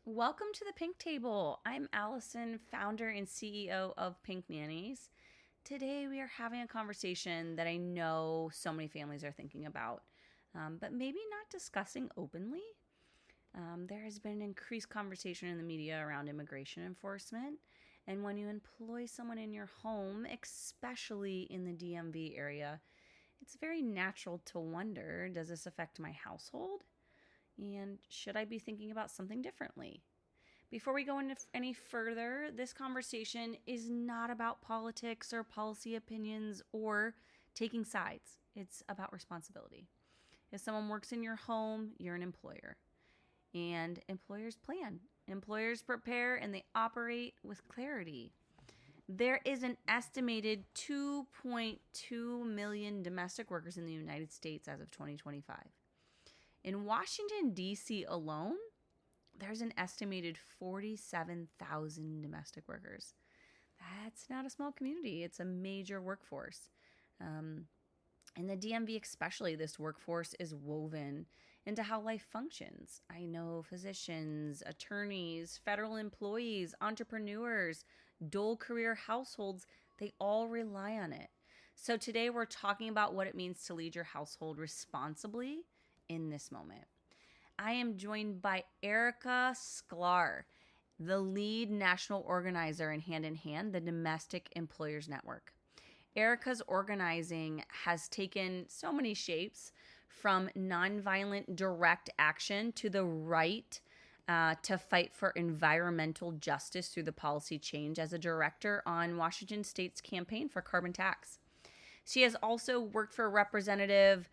Welcome to the Pink Table. I'm Allison, founder and CEO of Pink Nannies. Today, we are having a conversation that I know so many families are thinking about, but maybe not discussing openly. There has been an increased conversation in the media around immigration enforcement. And when you employ someone in your home, especially in the DMV area, it's very natural to wonder, does this affect my household? And should I be thinking about something differently? Before we go into any further, this conversation is not about politics or policy opinions or taking sides. It's about responsibility. If someone works in your home, you're an employer. And employers plan, employers prepare, and they operate with clarity. There is an estimated 2.2 million domestic workers in the United States as of 2025. In Washington, D.C. alone, there's an estimated 47,000 domestic workers. That's not a small community, it's a major workforce. Um, in the DMV, especially, this workforce is woven into how life functions. I know physicians, attorneys, federal employees, entrepreneurs, dual career households, they all rely on it. So today we're talking about what it means to lead your household responsibly in this moment. I am joined by Erica Sklar, the lead national organizer in Hand in Hand, the Domestic Employers Network. Erica's organizing has taken so many shapes, from nonviolent direct action to the right to fight for environmental justice through the policy change as a director on Washington State's campaign for carbon tax. She has also worked for Representative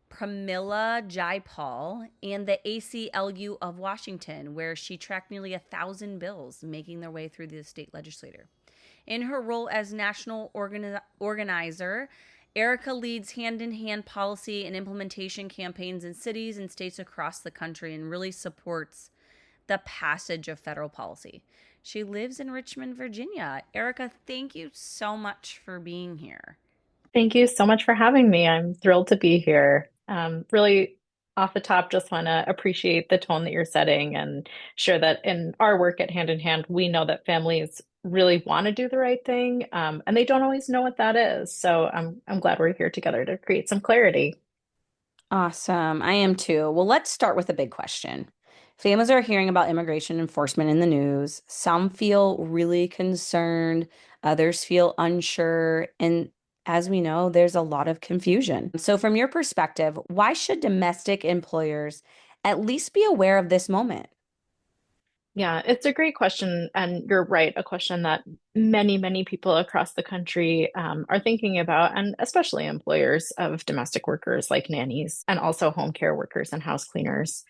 Pramila Jayapal and the ACLU of Washington, where she tracked nearly 1,000 bills making their way through the state legislature. In her role as national organizer, Erica leads hand in hand policy and implementation campaigns in cities and states across the country and really supports the passage of federal policy. She lives in Richmond, Virginia. Erica, thank you so much for being here. Thank you so much for having me. I'm thrilled to be here. Really, off the top, just want to appreciate the tone that you're setting and share that in our work at Hand in Hand, we know that families really want to do the right thing, and they don't always know what that is. So I'm glad we're here together to create some clarity. Awesome. I am too. Well, let's start with a big question. Families are hearing about immigration enforcement in the news. Some feel really concerned, others feel unsure. And as we know, there's a lot of confusion. So, from your perspective, why should domestic employers at least be aware of this moment? Yeah, it's a great question. And you're right, a question that many people across the country are thinking about, and especially employers of domestic workers like nannies and also home care workers and house cleaners.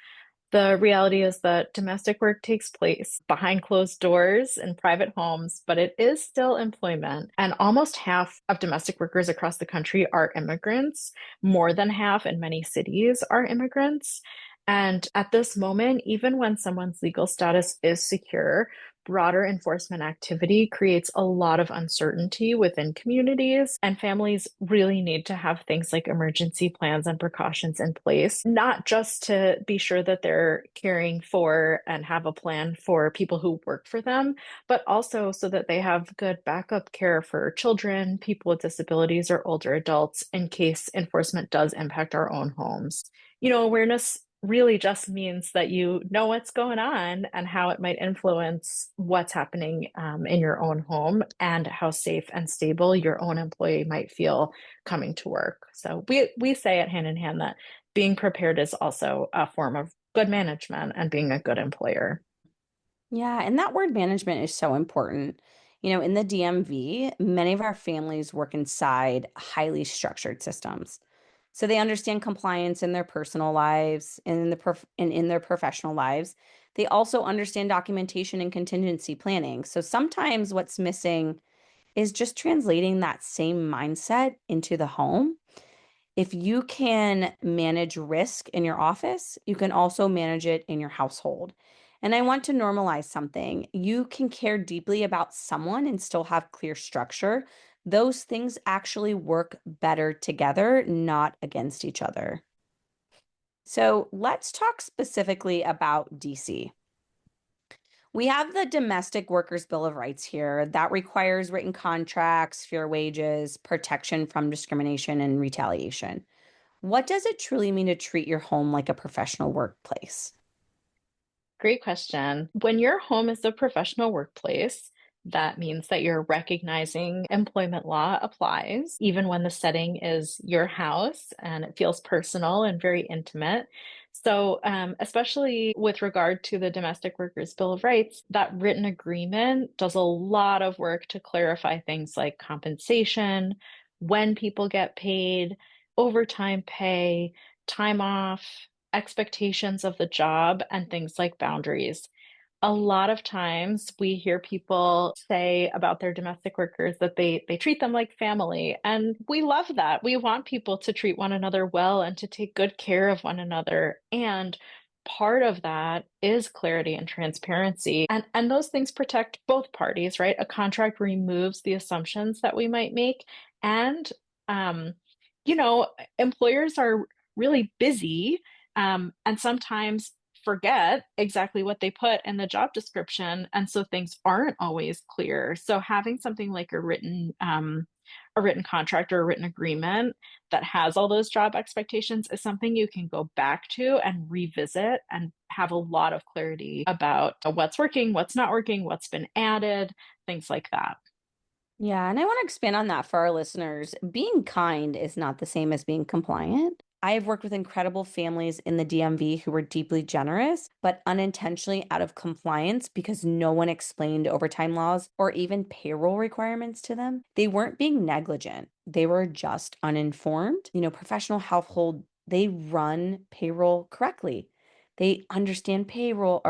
The reality is that domestic work takes place behind closed doors in private homes, but it is still employment. And almost half of domestic workers across the country are immigrants. More than half in many cities are immigrants. And at this moment, even when someone's legal status is secure, broader enforcement activity creates a lot of uncertainty within communities, and families really need to have things like emergency plans and precautions in place, not just to be sure that they're caring for and have a plan for people who work for them, but also so that they have good backup care for children, people with disabilities, or older adults in case enforcement does impact our own homes. Awareness really just means that you know what's going on and how it might influence what's happening in your own home and how safe and stable your own employee might feel coming to work. So we say at Hand in Hand that being prepared is also a form of good management and being a good employer. Yeah, and that word management is so important. In the DMV, many of our families work inside highly structured systems. So they understand compliance in their personal lives and in their professional lives. They also understand documentation and contingency planning. So sometimes what's missing is just translating that same mindset into the home. If you can manage risk in your office, you can also manage it in your household. And I want to normalize something. You can care deeply about someone and still have clear structure. Those things actually work better together, not against each other. So let's talk specifically about DC. We have the Domestic Workers Bill of Rights here that requires written contracts, fair wages, protection from discrimination and retaliation. What does it truly mean to treat your home like a professional workplace? Great question. When your home is a professional workplace, that means that you're recognizing employment law applies, even when the setting is your house and it feels personal and very intimate. So, especially with regard to the Domestic Workers Bill of Rights, that written agreement does a lot of work to clarify things like compensation, when people get paid, overtime pay, time off, expectations of the job, and things like boundaries. A lot of times we hear people say about their domestic workers that they treat them like family, and we love that. We want people to treat one another well and to take good care of one another. And part of that is clarity and transparency. And those things protect both parties, right? A contract removes the assumptions that we might make. And um, you know, employers are really busy and sometimes forget exactly what they put in the job description, and so things aren't always clear. So having something like a written contract or a written agreement that has all those job expectations is something you can go back to and revisit and have a lot of clarity about what's working, what's not working, what's been added, things like that. Yeah, and I want to expand on that for our listeners. Being kind is not the same as being compliant. I have worked with incredible families in the DMV who were deeply generous, but unintentionally out of compliance because no one explained overtime laws or even payroll requirements to them. They weren't being negligent, they were just uninformed. Professional household, they run payroll correctly. They understand payroll,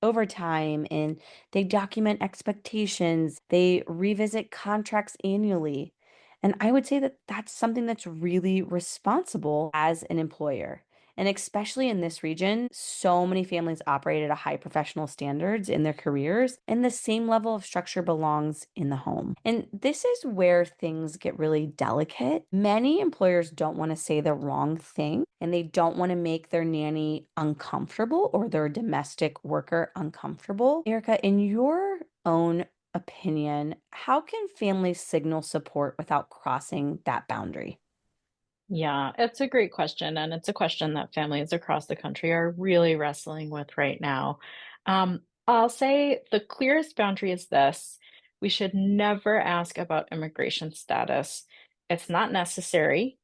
overtime, and they document expectations, they revisit contracts annually. And I would say that that's something that's really responsible as an employer. And especially in this region, so many families operate at a high professional standards in their careers, and the same level of structure belongs in the home. And this is where things get really delicate. Many employers don't want to say the wrong thing, and they don't want to make their nanny uncomfortable or their domestic worker uncomfortable. Erica, in your own opinion, how can families signal support without crossing that boundary? Yeah, it's a great question. And it's a question that families across the country are really wrestling with right now. I'll say the clearest boundary is this: we should never ask about immigration status. It's not necessary,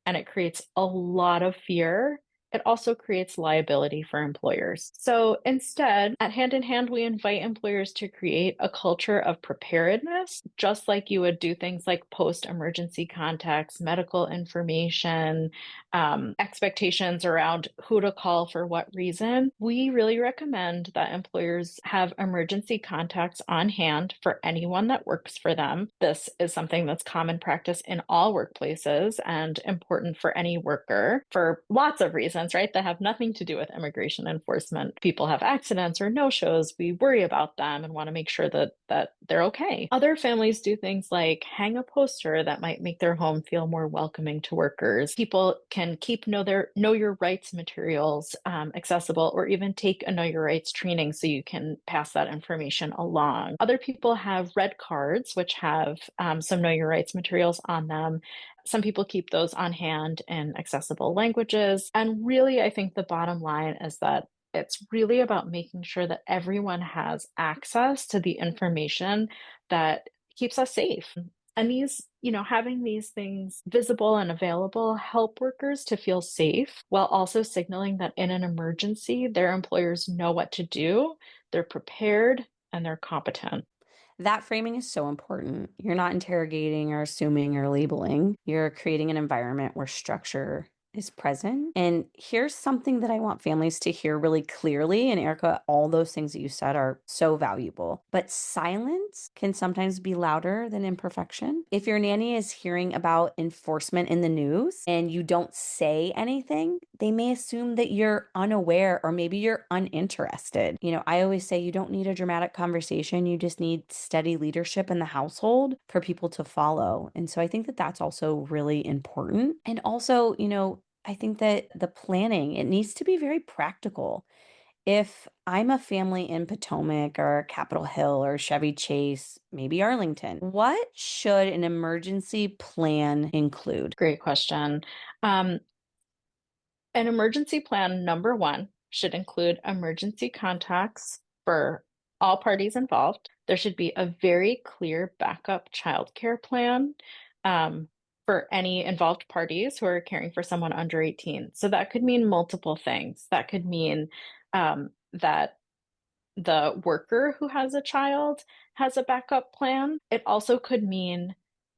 and it creates a lot of fear. It also creates liability for employers. So instead, at Hand in Hand, we invite employers to create a culture of preparedness, just like you would do things like post emergency contacts, medical information, expectations around who to call for what reason. We really recommend that employers have emergency contacts on hand for anyone that works for them. This is something that's common practice in all workplaces and important for any worker for lots of reasons, right? That have nothing to do with immigration enforcement. People have accidents or no-shows. We worry about them and want to make sure that they're okay. Other families do things like hang a poster that might make their home feel more welcoming to workers. People can keep know your rights materials accessible, or even take a know your rights training so you can pass that information along. Other people have red cards, which have some know your rights materials on them. Some people keep those on hand in accessible languages. And really, I think the bottom line is that it's really about making sure that everyone has access to the information that keeps us safe. And having these things visible and available help workers to feel safe while also signaling that in an emergency, their employers know what to do, they're prepared, and they're competent. That framing is so important. You're not interrogating or assuming or labeling. You're creating an environment where structure is present. And here's something that I want families to hear really clearly. And Erica, all those things that you said are so valuable. But silence can sometimes be louder than imperfection. If your nanny is hearing about enforcement in the news and you don't say anything, they may assume that you're unaware or maybe you're uninterested. I always say you don't need a dramatic conversation. You just need steady leadership in the household for people to follow. And so I think that that's also really important. And also, I think that the planning, it needs to be very practical. If I'm a family in Potomac or Capitol Hill or Chevy Chase, maybe Arlington, what should an emergency plan include? Great question. Um, An emergency plan, number one, should include emergency contacts for all parties involved. There should be a very clear backup childcare plan for any involved parties who are caring for someone under 18. So that could mean multiple things. That could mean that the worker who has a child has a backup plan. It also could mean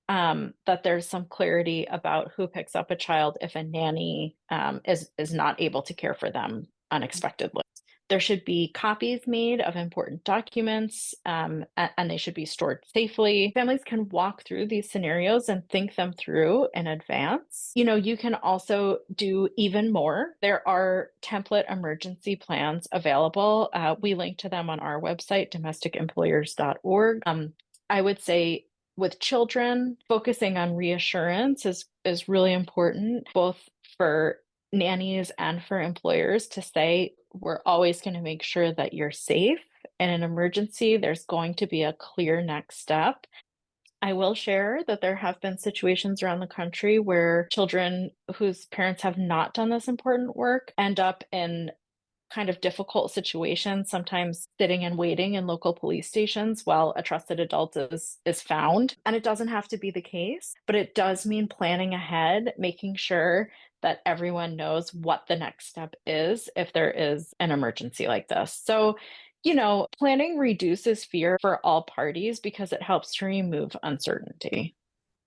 that there's some clarity about who picks up a child if a nanny is not able to care for them unexpectedly. There should be copies made of important documents, and they should be stored safely. Families can walk through these scenarios and think them through in advance. You know, you can also do even more. There are template emergency plans available. We link to them on our website, domesticemployers.org. I would say with children, focusing on reassurance is really important, both for nannies and for employers to say, we're always going to make sure that you're safe. In an emergency, there's going to be a clear next step. I will share that there have been situations around the country where children whose parents have not done this important work end up in kind of difficult situations, sometimes sitting and waiting in local police stations while a trusted adult is found. And it doesn't have to be the case, but it does mean planning ahead, making sure that everyone knows what the next step is if there is an emergency like this. So, you know, planning reduces fear for all parties because it helps to remove uncertainty.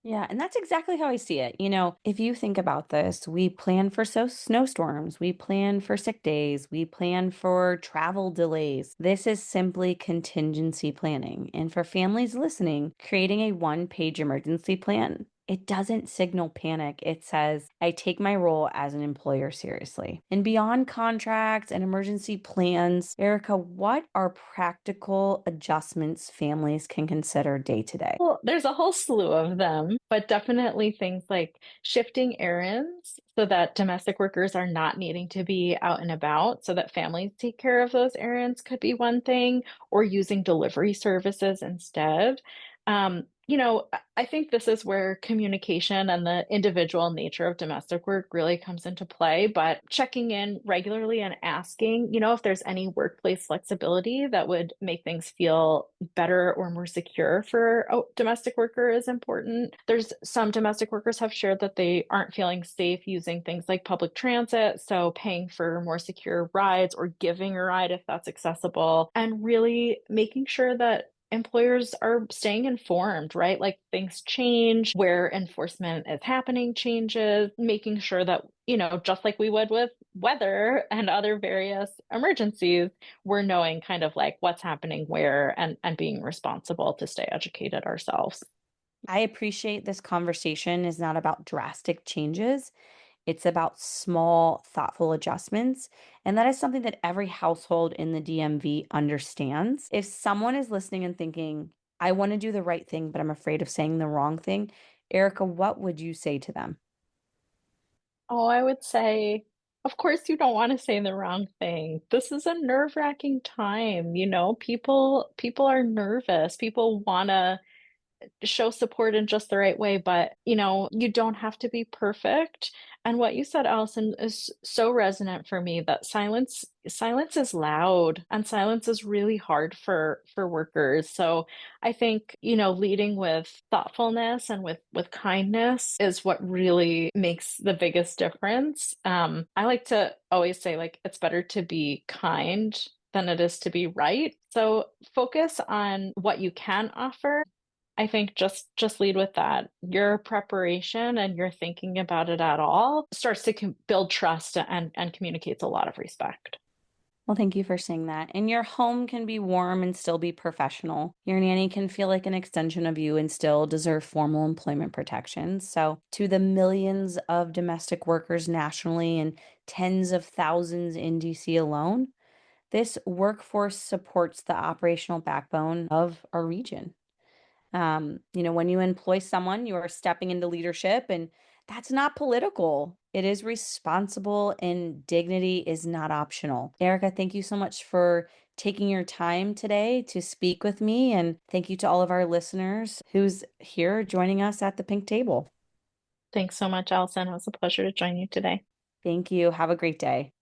Yeah, and that's exactly how I see it. If you think about this, we plan for snowstorms, we plan for sick days, we plan for travel delays. This is simply contingency planning. And for families listening, creating a one-page emergency plan, it doesn't signal panic. It says, I take my role as an employer seriously. And beyond contracts and emergency plans, Erica, what are practical adjustments families can consider day to day? Well, there's a whole slew of them, but definitely things like shifting errands so that domestic workers are not needing to be out and about, so that families take care of those errands could be one thing, or using delivery services instead. You know, I think this is where communication and the individual nature of domestic work really comes into play, but checking in regularly and asking, you know, if there's any workplace flexibility that would make things feel better or more secure for a domestic worker is important. There's some domestic workers have shared that they aren't feeling safe using things like public transit, so paying for more secure rides or giving a ride if that's accessible, and really making sure that employers are staying informed, right? Like things change, where enforcement is happening changes, making sure that, you know, just like we would with weather and other various emergencies, we're knowing kind of like what's happening where and being responsible to stay educated ourselves. I appreciate this conversation is not about drastic changes. It's about small, thoughtful adjustments. And that is something that every household in the DMV understands. If someone is listening and thinking, I want to do the right thing, but I'm afraid of saying the wrong thing, Erica, what would you say to them? Oh, I would say, of course, you don't want to say the wrong thing. This is a nerve-wracking time, you know, people are nervous. People want to show support in just the right way, but you know, you don't have to be perfect. And what you said, Allison, is so resonant for me that silence is loud and silence is really hard for workers. So I think, you know, leading with thoughtfulness and with kindness is what really makes the biggest difference. I like to always say like it's better to be kind than it is to be right. So focus on what you can offer. I think just lead with that. Your preparation and your thinking about it at all starts to build trust and communicates a lot of respect. Well, thank you for saying that. And your home can be warm and still be professional. Your nanny can feel like an extension of you and still deserve formal employment protections. So, to the millions of domestic workers nationally and tens of thousands in DC alone, this workforce supports the operational backbone of our region. When you employ someone, you are stepping into leadership, and That's not political. It is responsible, and dignity is not optional. Erica, thank you so much for taking your time today to speak with me. And thank you to all of our listeners who's here joining us at the pink table. Thanks so much, Allison. It was a pleasure to join you today. Thank you. Have a great day.